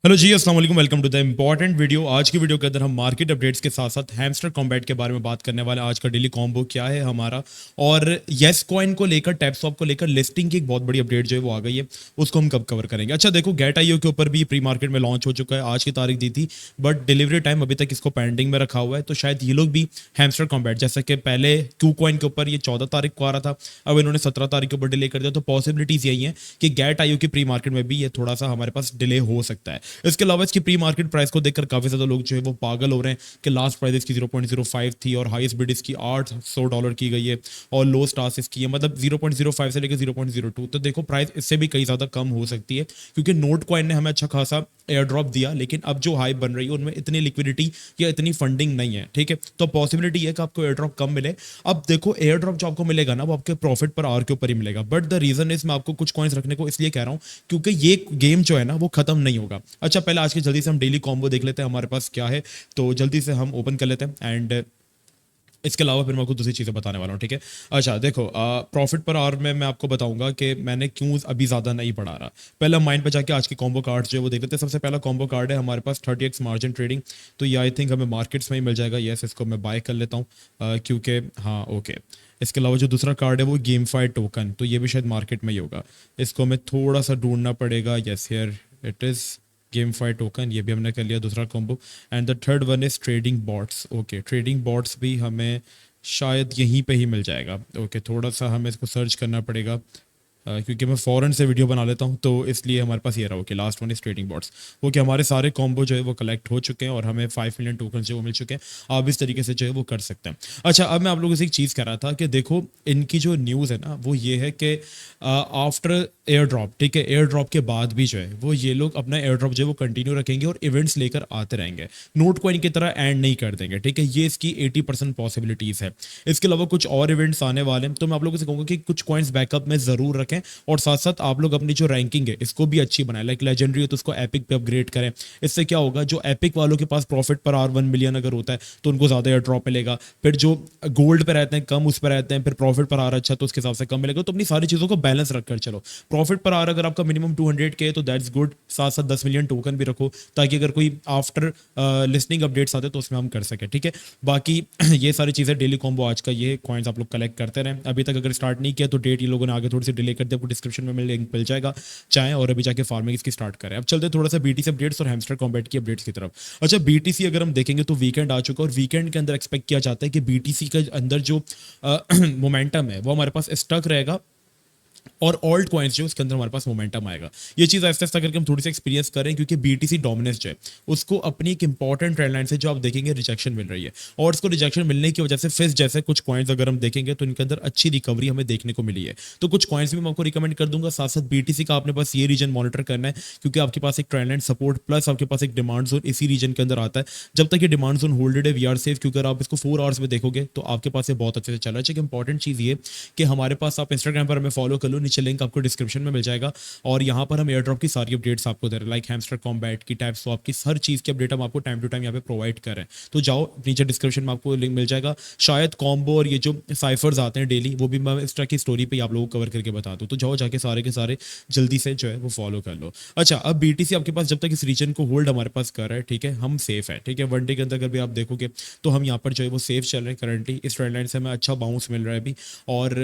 Hello जी, अस्सलाम वालेकुम। Welcome to the important video. आज की वीडियो के अंदर हम मार्केट अपडेट्स के साथ साथ हैमस्टर कॉम्बैट के बारे में बात करने वाले हैं। आज का डेली कॉम्बो क्या है हमारा, और येस कॉइन को लेकर, टैपस्वैप को लेकर लिस्टिंग की एक बहुत बड़ी अपडेट जो है वो आ गई है, उसको हम कब कवर करेंगे। अच्छा देखो, गेट आईओ के ऊपर भी प्री मार्केट में लॉन्च हो चुका है, आज की तारीख दी थी, बट डिलीवरी टाइम अभी तक इसको पेंडिंग में रखा हुआ है। तो शायद ये लोग भी हैमस्टर कॉम्बैट, जैसे कि पहले क्यू कॉइन के ऊपर ये 14 तारीख को आ रहा था, अब इन्होंने 17 तारीख के ऊपर डिले कर दिया। तो पॉसिबिलिटीज यही है कि गेट आईओ की प्री मार्केट में भी ये थोड़ा सा हमारे पास डिले हो सकता है। इसके अलावा इसकी प्री मार्केट प्राइस को देखकर काफी ज्यादा लोग जो है वो पागल हो रहे हैं कि लास्ट प्राइस इसकी 0.05 थी और हाईएस्ट बिड इसकी $800 की गई है, और लो स्टार्स इसकी है मतलब 0.05 से लेकर 0.02। तो देखो, प्राइस इससे भी कई ज्यादा कम हो सकती है, क्योंकि नोट कॉइन ने हमें अच्छा खासा एयर ड्रॉप दिया, लेकिन अब जो हाइप बन रही है उनमें इतनी लिक्विडिटी या इतनी फंडिंग नहीं है। ठीक है, तो पॉसिबिलिटी है कि आपको एयर ड्रॉप कम मिले। अब देखो, एयर ड्रॉप जो आपको मिलेगा ना, वो आपके प्रॉफिट पर आवर के ऊपर ही मिलेगा, बट द रीजन इज, मैं आपको कुछ कॉइन्स रखने को इसलिए कह रहा हूं क्योंकि ये गेम जो है ना वो खत्म नहीं होगा। अच्छा, पहले आज की जल्दी से हम डेली कॉम्बो देख लेते हैं हमारे पास क्या है, तो जल्दी से हम ओपन कर लेते हैं, एंड इसके अलावा फिर मैं आपको दूसरी चीज़ें बताने वाला हूँ। ठीक है, अच्छा देखो, प्रॉफिट पर आवर में मैं आपको बताऊंगा कि मैंने क्यों अभी ज़्यादा नहीं बढ़ा रहा। पहले हम माइंड पे जाके आज के कॉम्बो कार्ड जो है वो देख लेते हैं। सबसे पहला कॉम्बो कार्ड है हमारे पास 30x मार्जिन ट्रेडिंग। तो ये आई थिंक हमें मार्केट्स में ही मिल जाएगा। यस, इसको मैं बाय कर लेता हूँ, क्योंकि हाँ ओके। इसके अलावा जो दूसरा कार्ड है वो गेम फाइट टोकन, तो ये भी शायद मार्केट में ही होगा। इसको हमें थोड़ा सा ढूंढना पड़ेगा। Yes, here it is, game fight token, ये भी हमने कर लिया दूसरा combo. And the third one is trading bots. Okay, trading bots भी हमें शायद यहीं पे ही मिल जाएगा। ओके, थोड़ा सा हमें इसको सर्च करना पड़ेगा, क्योंकि मैं फ़ौरन से वीडियो बना लेता हूँ, तो इसलिए हमारे पास ये रहा। Okay, last one is trading bots. Okay, हमारे सारे कॉम्बो जो है वो कलेक्ट हो चुके हैं और हमें 5 मिलियन टोकन जो वो मिल चुके हैं। आप इस तरीके से जो है वो कर सकते हैं। अच्छा, अब मैं आप लोगों से एक चीज़ कह रहा था कि देखो, इनकी जो न्यूज़ है ना वो ये है कि आफ्टर एयर ड्रॉप, ठीक है, एयर ड्रॉप के बाद भी जो है वो ये लोग अपना एयर ड्रॉप जो है वो कंटिन्यू रखेंगे और इवेंट्स लेकर आते रहेंगे। नोट कॉइन की तरह एंड नहीं कर देंगे। ठीक है, ये इसकी 80% पॉसिबिलिटीज़ है। इसके अलावा कुछ और इवेंट्स आने वाले हैं, तो मैं आप लोगों से कहूँगा कि कुछ कॉइन्स बैकअप में ज़रूर रखें, और साथ साथ आप लोग अपनी जो रैंकिंग है इसको भी अच्छी बनाएं। लाइक लेजेंडरी हो तो उसको एपिक पे अपग्रेड करें। इससे क्या होगा, जो एपिक वालों के पास प्रॉफिट पर आवर 1 मिलियन अगर होता है तो उनको ज़्यादा एयर ड्रॉप मिलेगा। फिर जो गोल्ड पे रहते हैं कम, उस पर रहते हैं, फिर प्रॉफिट पर आवर अच्छा तो उसके हिसाब से कम मिलेगा। तो अपनी सारी चीज़ों को बैलेंस रखकर चलो। प्रॉफिट पर आवर अगर आपका मिनिमम 200K है तो दैट्स गुड। साथ साथ 10 मिलियन टोकन भी रखो, ताकि अगर कोई आफ्टर लिस्निंग अपडेट्स आते तो उसमें हम कर सके। ठीक है, बाकी ये सारी चीज़ें डेली कॉम्बो आज का ये कॉइन्स आप लोग कलेक्ट करते रहें। अभी तक अगर स्टार्ट नहीं किया तो डेट ये लोगों ने आगे थोड़ी सी डिले कर दी, आपको डिस्क्रिप्शन में लिंक मिल जाएगा, चाहें और अभी जाके फार्मिंग इसकी स्टार्ट करें। अब चलते थोड़ा सा बीटीसी अपडेट्स और हैमस्टर कॉम्बैट की अपडेट्स की तरफ। अच्छा, बीटीसी अगर हम देखेंगे तो वीकेंड आ चुका है, और वीकेंड के अंदर एक्सपेक्ट किया जाता है कि बीटीसी के अंदर जो मोमेंटम है वो हमारे पास स्टक रहेगा, और ऑल्ट कॉइन्स जो उसके अंदर हमारे पास मोमेंटम आएगा। ये चीज़ ऐसा ऐसा करके हम थोड़ी सी एक्सपीरियंस करें, क्योंकि बीटीसी डोमिनेंस जो है उसको अपनी एक इंपॉर्टेंट ट्रेंड लाइन से जो आप देखेंगे रिजेक्शन मिल रही है, और उसको रिजेक्शन मिलने की वजह से फिस जैसे कुछ कॉइन्स अगर हम देखेंगे तो इनके अंदर अच्छी रिकवरी हमें देखने को मिली है। तो कुछ कॉइन्स भी मैं आपको रिकमेंड कर दूंगा। साथ साथ बीटीसी का आपने बस ये रीजन मॉनिटर करना है, क्योंकि आपके पास एक ट्रेंड लाइन सपोर्ट प्लस आपके पास एक डिमांड जोन इसी रीजन के अंदर आता है। जब तक ये डिमांड जोन होल्डेड है वी आर सेफ, क्योंकि अगर आप इसको 4 आवर्स में देखोगे तो आपके पास ये बहुत अच्छे से चल रहा है। एक इंपॉर्टेंट चीज़ ये कि हमारे पास, आप इंस्टाग्राम पर हमें फॉलो कर लो, नीचे लिंक आपको डिस्क्रिप्शन में मिल जाएगा, और यहाँ पर हम एयर ड्रॉप की सारी अपडेट्स आपको दे रहे हैं, लाइक हैमस्टर कॉम्बैट की, टैप स्वैप की, हर चीज़ की अपडेट हम आपको टाइम टू टाइम यहाँ पे प्रोवाइड कर रहे हैं। तो जाओ, नीचे डिस्क्रिप्शन में आपको लिंक मिल जाएगा। शायद कॉम्बो और ये जो साइफर्स आते हैं डेली, वो भी मैं इंस्टा की स्टोरी पे आप लोगों को कवर करके बता दूँ। तो जाओ जाके सारे के सारे जल्दी से जो है वो फॉलो कर लो। अच्छा, अब बीटीसी आपके पास जब तक इस रीजन को होल्ड हमारे पास कर रहा है, ठीक है, हम सेफ है। ठीक है, वन डे के अंदर अगर भी आप देखोगे तो हम यहाँ पर जो है वो सेफ चल रहे हैं करंटली। इस ट्रेंड लाइन से हमें अच्छा बाउंस मिल रहा है अभी, और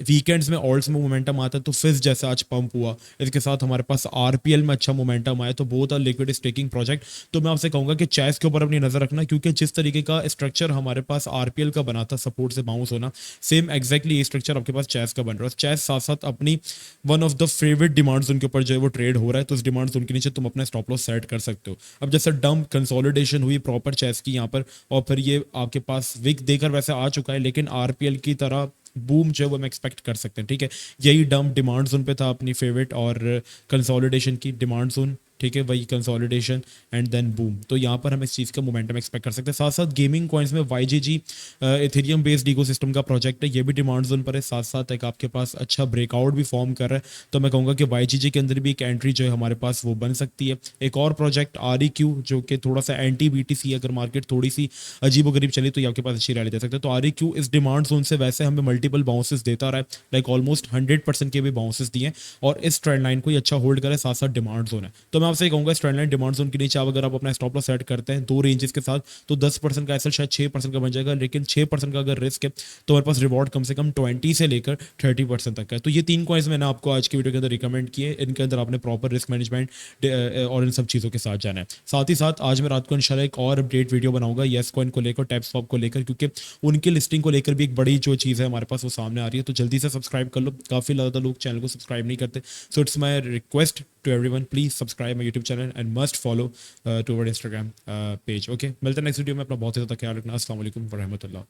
वीकेंड्स में ऑल्ट्स में मोमेंटम आता है, तो फिस जैसा आज पंप हुआ, इसके साथ हमारे पास आरपीएल में अच्छा मोमेंटम आया, तो बहुत लिक्विड स्टेकिंग प्रोजेक्ट। तो मैं आपसे कहूंगा कि चेस के ऊपर अपनी नजर रखना, क्योंकि जिस तरीके का स्ट्रक्चर हमारे पास आरपीएल का बना था, सपोर्ट से बाउंस होना, सेम एग्जैक्टली ये स्ट्रक्चर आपके पास चेस का बन रहा है। चेस साथ साथ अपनी one of the favourite demands उनके ऊपर जो है वो ट्रेड हो रहा है, तो उस डिमांड्स उनके नीचे तुम अपना स्टॉप लॉस सेट कर सकते हो। अब जैसे डंप कंसोलिडेशन हुई प्रॉपर चेस की यहाँ पर, और फिर ये आपके पास विक देकर वैसे आ चुका है, लेकिन आरपीएल की तरह बूम जो है वो हम एक्सपेक्ट कर सकते हैं। ठीक है, यही डंप डिमांड जोन पे था अपनी फेवरेट, और कंसोलिडेशन की डिमांड जोन, ठीक है, वही कंसोलिडेशन एंड देन बूम। तो यहाँ पर हम इस चीज़ का मोमेंटम एक्सपेक्ट कर सकते हैं। साथ साथ गेमिंग कॉइन्स में वाईजीजी इथेरियम बेस्ड इकोसिस्टम का प्रोजेक्ट है, ये भी डिमांड जोन पर है। साथ साथ एक आपके पास अच्छा ब्रेकआउट भी फॉर्म कर रहा है, तो मैं कहूँगा कि वाईजीजी के अंदर भी एक एंट्री जो है हमारे पास वो बन सकती है। एक और प्रोजेक्ट REQ, जो कि थोड़ा सा एंटी BTC, अगर मार्केट थोड़ी सी अजीबोगरीब चली तो ये आपके पास अच्छी रैली दे सकते हैं। तो REQ इस डिमांड जोन से वैसे हमें मल्टीपल बाउंसेस देता रहा है, लाइक ऑलमोस्ट 100% के भी बाउंसेस दिए, और इस ट्रेंड लाइन को ही अच्छा होल्ड करे, साथ साथ डिमांड जोन है। तो मैं आपसे कहूँगा ट्रेंड लाइन डिमांड जोन के नीचे आप अगर आप अपना स्टॉप लॉस सेट करते हैं 2 रेंजेस के साथ, तो 10% का एसएल शायद 6% का बन जाएगा, लेकिन 6% का अगर रिस्क है तो हमारे पास रिवॉर्ड कम से कम 20 से लेकर 30% तक का है। तो ये 3 कॉइन्स मैंने आपको आज की वीडियो के अंदर रिकमेंड किए, इनके अंदर आपने प्रॉपर रिस्क मैनेजमेंट और इन सब चीज़ों के साथ जाना है। साथ ही साथ आज मैं रात को इंशाल्लाह एक और अपडेट वीडियो बनाऊंगा येस कॉइन को लेकर, टैप स्वैप को लेकर, क्योंकि उनकी लिस्टिंग को लेकर भी एक बड़ी जो चीज़ है हमारे पास वो सामने आ रही है। तो जल्दी से सब्सक्राइब कर लो, काफ़ी ज़्यादा लोग चैनल को सब्सक्राइब नहीं करते। So it's my request to everyone, please subscribe my YouTube channel and must follow to our Instagram page. Okay, मिलते हैं नेक्स्ट वीडियो में। अपना बहुत ही ज़्यादा ख्याल रखना। अस्सलाम वालेकुम व रहमतुल्लाह।